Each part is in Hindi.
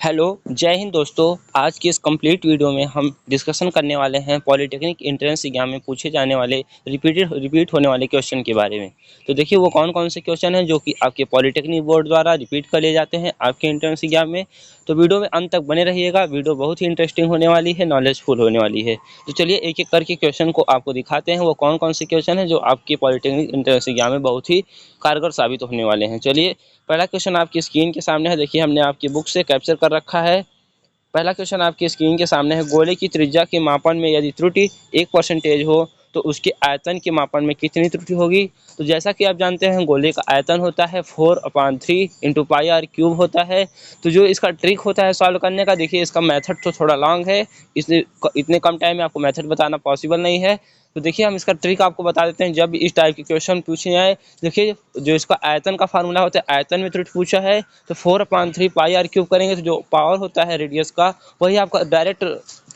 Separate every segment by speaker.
Speaker 1: हेलो, जय हिंद दोस्तों। आज की इस कंप्लीट वीडियो में हम डिस्कशन करने वाले हैं पॉलिटेक्निक एंट्रेंस एग्जाम में पूछे जाने वाले रिपीट होने वाले क्वेश्चन के बारे में। तो देखिए वो कौन कौन से क्वेश्चन हैं जो कि आपके पॉलिटेक्निक बोर्ड द्वारा रिपीट कर लिए जाते हैं आपके एंट्रेंस एग्जाम में। तो वीडियो में अंत तक बने रहिएगा, वीडियो बहुत ही इंटरेस्टिंग होने वाली है, नॉलेजफुल होने वाली है। तो चलिए एक एक करके क्वेश्चन को आपको दिखाते हैं वो कौन कौन से क्वेश्चन हैं जो आपके पॉलिटेक्निक एंट्रेंस एग्जाम में बहुत ही कारगर साबित होने वाले हैं। चलिए पहला क्वेश्चन आपकी स्क्रीन के सामने है, देखिए हमने आपकी बुक से कैप्चर कर रखा है। पहला क्वेश्चन आपकी स्क्रीन के सामने है, गोले की त्रिज्या के मापन में यदि त्रुटि 1% हो तो उसके आयतन के मापन में कितनी त्रुटि होगी। तो जैसा कि आप जानते हैं गोले का आयतन होता है 4/3 इंटू पाई आर क्यूब होता है। तो जो इसका ट्रिक होता है सॉल्व करने का, देखिए इसका मेथड तो थोड़ा लॉन्ग है, इसलिए इतने कम टाइम में आपको मेथड बताना पॉसिबल नहीं है। तो देखिए हम इसका ट्रिक आपको बता देते हैं। जब इस टाइप के क्वेश्चन पूछे जाए, देखिए जो इसका आयतन का फार्मूला होता है, आयतन में त्रुटि पूछा है तो 4/3 पाई आर क्यूब करेंगे तो जो पावर होता है रेडियस का वही आपका डायरेक्ट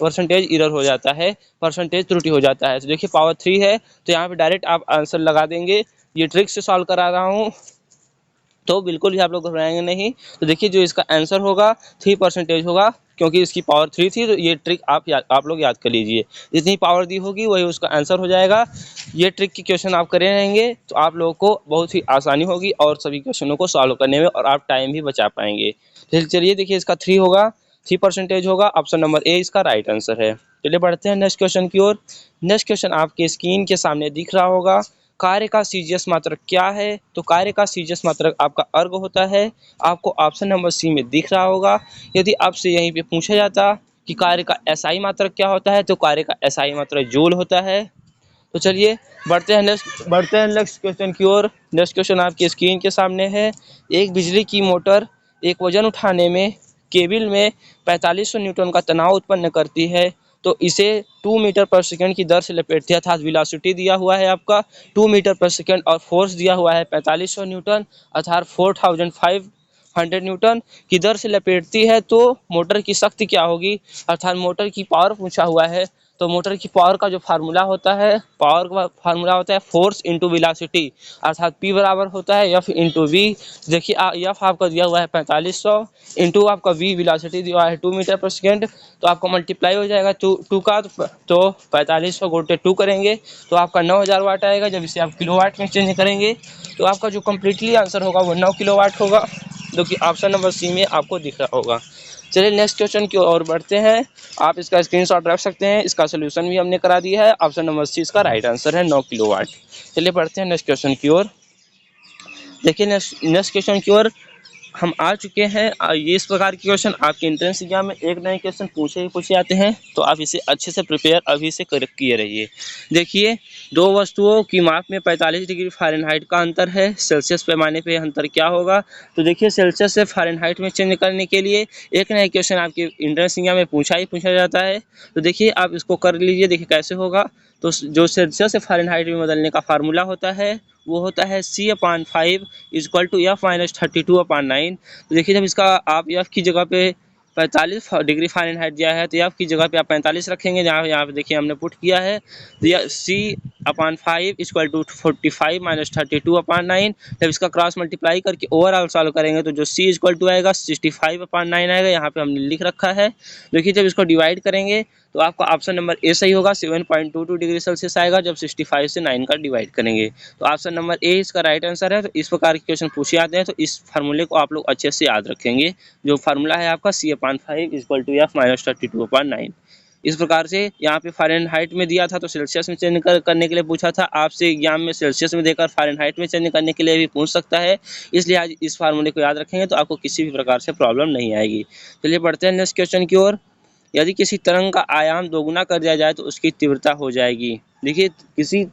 Speaker 1: परसेंटेज इरर हो जाता है, परसेंटेज त्रुटि हो जाता है। तो देखिए पावर 3 है तो यहाँ पे डायरेक्ट आप आंसर लगा देंगे। ये ट्रिक से सॉल्व करा रहा हूँ तो बिल्कुल भी आप लोग घबराएंगे नहीं। तो देखिए जो इसका आंसर होगा 3% होगा, क्योंकि इसकी पावर 3 थी। तो ये ट्रिक आप लोग याद कर लीजिए, जितनी पावर दी होगी वही उसका आंसर हो जाएगा। ये ट्रिक की क्वेश्चन आप करे रहेंगे तो आप लोगों को बहुत ही आसानी होगी और सभी क्वेश्चनों को सॉल्व करने में, और आप टाइम भी बचा पाएंगे। चलिए देखिए इसका 3 होगा, 3% होगा। ऑप्शन नंबर ए इसका राइट आंसर है। चलिए बढ़ते हैं नेक्स्ट क्वेश्चन की ओर। नेक्स्ट क्वेश्चन आपके स्क्रीन के सामने दिख रहा होगा, कार्य का सीजीएस मात्रक क्या है। तो कार्य का सीजीएस मात्रक आपका अर्ग होता है। आपको ऑप्शन नंबर सी में दिख रहा होगा। यदि आपसे यहीं पे पूछा जाता कि कार्य का एसआई मात्रक क्या होता है, तो कार्य का एसआई मात्रक जूल होता है। तो चलिए बढ़ते हैं नेक्स्ट क्वेश्चन की ओर। नेक्स्ट क्वेश्चन आपकी स्क्रीन के सामने है, एक बिजली की मोटर एक वजन उठाने में केबिल में 4500 न्यूटन का तनाव उत्पन्न करती है। तो इसे 2 मीटर पर सेकंड की दर से लपेटती है, अर्थात वेलोसिटी दिया हुआ है आपका 2 मीटर पर सेकंड और फोर्स दिया हुआ है 4500 न्यूटन अर्थात 4500 न्यूटन की दर से लपेटती है। तो मोटर की शक्ति क्या होगी, अर्थात मोटर की पावर पूछा हुआ है। तो मोटर की पावर का जो फार्मूला होता है, पावर का फार्मूला होता है फोर्स इंटू वेलोसिटी, अर्थात P बराबर होता है F इंटू वी। देखिए F आपका दिया हुआ है 4500 इंटू आपका V वेलोसिटी दिया हुआ है 2 मीटर पर सेकेंड। तो आपका मल्टीप्लाई हो जाएगा टू का, तो 4500 गुणित 2 करेंगे तो आपका 9000 वाट आएगा। जब इसे आप किलोवाट में चेंज करेंगे तो आपका जो कम्प्लीटली आंसर होगा वो 9 किलोवाट होगा, जो कि ऑप्शन नंबर सी में आपको दिख रहा होगा। चलिए नेक्स्ट क्वेश्चन की ओर बढ़ते हैं। आप इसका स्क्रीनशॉट रख सकते हैं, इसका सोल्यूशन भी हमने करा दिया है। ऑप्शन नंबर सी इसका राइट आंसर है 9 किलोवाट। चलिए बढ़ते हैं नेक्स्ट क्वेश्चन की ओर। देखिए नेक्स्ट क्वेश्चन की ओर हम आ चुके हैं। ये इस प्रकार के क्वेश्चन आपके एंट्रेंस एग्जाम में एक नए क्वेश्चन पूछे जाते हैं, तो आप इसे अच्छे से प्रिपेयर अभी से कर किए रहिए। देखिए दो वस्तुओं की माप में 45 डिग्री फ़ारेनहाइट का अंतर है, सेल्सियस पैमाने पे अंतर क्या होगा। तो देखिए सेल्सियस से फ़ारेनहाइट में चेंज करने के लिए एक नया क्वेश्चन आपके एंट्रेंस एग्जाम में पूछा जाता है। तो देखिए आप इसको कर लीजिए, देखिए कैसे होगा। तो जो सेल्सियस से फ़ारेनहाइट में बदलने का फार्मूला होता है वो होता है C/5 इक्वल टू F-32/9। तो देखिए जब इसका आप F की जगह पे 45 डिग्री फ़ारेनहाइट दिया है तो F की जगह पे आप 45 रखेंगे। यहाँ पे देखिए हमने पुट किया है तो यह C/5 इक्वल टू 45 माइनस 32/9। जब इसका क्रॉस मल्टीप्लाई करके ओवरऑल सॉल्व करेंगे तो जो C इक्वल टू आएगा 65/9 आएगा, यहाँ पे हमने लिख रखा है। देखिए जब इसको डिवाइड करेंगे तो आपका ऑप्शन नंबर ए सही होगा, 7.22 डिग्री सेल्सियस आएगा जब 65 से 9 का डिवाइड करेंगे। तो ऑप्शन नंबर ए इसका राइट आंसर है। तो इस प्रकार के क्वेश्चन पूछे जाते हैं तो इस फार्मूले को आप लोग अच्छे से याद रखेंगे। जो फार्मूला है आपका C/5 इक्वल टू F-32/9। इस प्रकार से यहाँ पे फ़ारेनहाइट में दिया था तो सेल्सियस में चेंज करने के लिए पूछा था। आपसे एग्जाम में सेल्सियस में देकर फ़ारेनहाइट में चेंज करने के लिए भी पूछ सकता है, इसलिए आज इस फार्मूले को याद रखेंगे तो आपको किसी भी प्रकार से प्रॉब्लम नहीं आएगी। चलिए बढ़ते हैं नेक्स्ट क्वेश्चन की ओर। यदि किसी तरंग का आयाम दोगुना कर दिया जाए तो उसकी तीव्रता हो जाएगी। देखिए किसी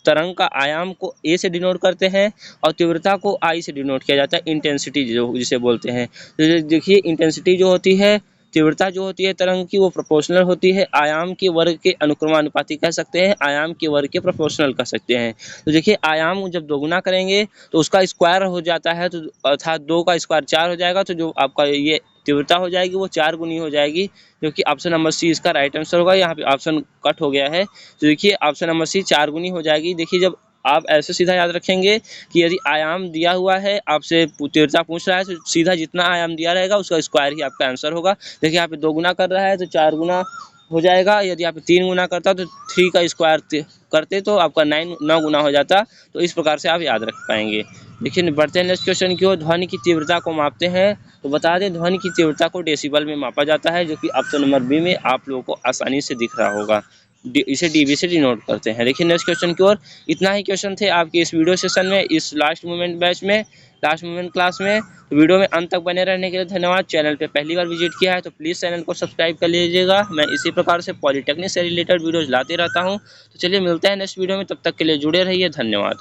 Speaker 1: तरंग का आयाम को ए से डिनोट करते हैं और तीव्रता को आई से डिनोट किया जाता है, इंटेंसिटी जो जिसे बोलते हैं। तो देखिए इंटेंसिटी जो होती है, तीव्रता जो होती है तरंग की, वो प्रोपोर्शनल होती है आयाम के वर्ग के अनुक्रमानुपाती कह सकते हैं, आयाम के वर्ग के प्रोपोर्शनल कह सकते हैं। तो देखिए आयाम जब दोगुना करेंगे तो उसका स्क्वायर हो जाता है, तो अर्थात 2 का स्क्वायर 4 हो जाएगा। तो जो आपका ये तीव्रता हो जाएगी वो 4 गुनी हो जाएगी, जो कि ऑप्शन नंबर सी इसका राइट आंसर होगा। यहाँ पे ऑप्शन कट हो गया है, तो देखिए ऑप्शन नंबर सी 4 गुनी हो जाएगी। देखिए जब आप ऐसे सीधा याद रखेंगे कि यदि आयाम दिया हुआ है, आपसे तीव्रता पूछ रहा है, तो सीधा जितना आयाम दिया रहेगा उसका स्क्वायर ही आपका आंसर होगा। देखिए यहाँ पे 2 गुना कर रहा है तो 4 गुना हो जाएगा, यदि आप 3 गुना करता तो 3 का स्क्वायर करते तो आपका 9 गुना हो जाता। तो इस प्रकार से आप याद रख पाएंगे। देखिए बढ़ते हैं नेक्स्ट क्वेश्चन की ओर। ध्वनि की तीव्रता को मापते हैं, तो बता दें ध्वनि की तीव्रता को डेसिबल में मापा जाता है, जो कि ऑप्शन नंबर बी में आप लोगों को आसानी से दिख रहा होगा। इसे डीबी से डिनोट करते हैं। देखिए नेक्स्ट क्वेश्चन की ओर। इतना ही क्वेश्चन थे आपके इस वीडियो सेशन में, इस लास्ट मोमेंट बैच में, लास्ट मोमेंट क्लास में। तो वीडियो में अंत तक बने रहने के लिए धन्यवाद। चैनल पे पहली बार विजिट किया है तो प्लीज़ चैनल को सब्सक्राइब कर लीजिएगा। मैं इसी प्रकार से पॉलिटेक्निक से रिलेटेड वीडियोज़ लाते रहता हूँ। तो चलिए मिलते हैं नेक्स्ट वीडियो में, तब तक के लिए जुड़े रहिए। धन्यवाद।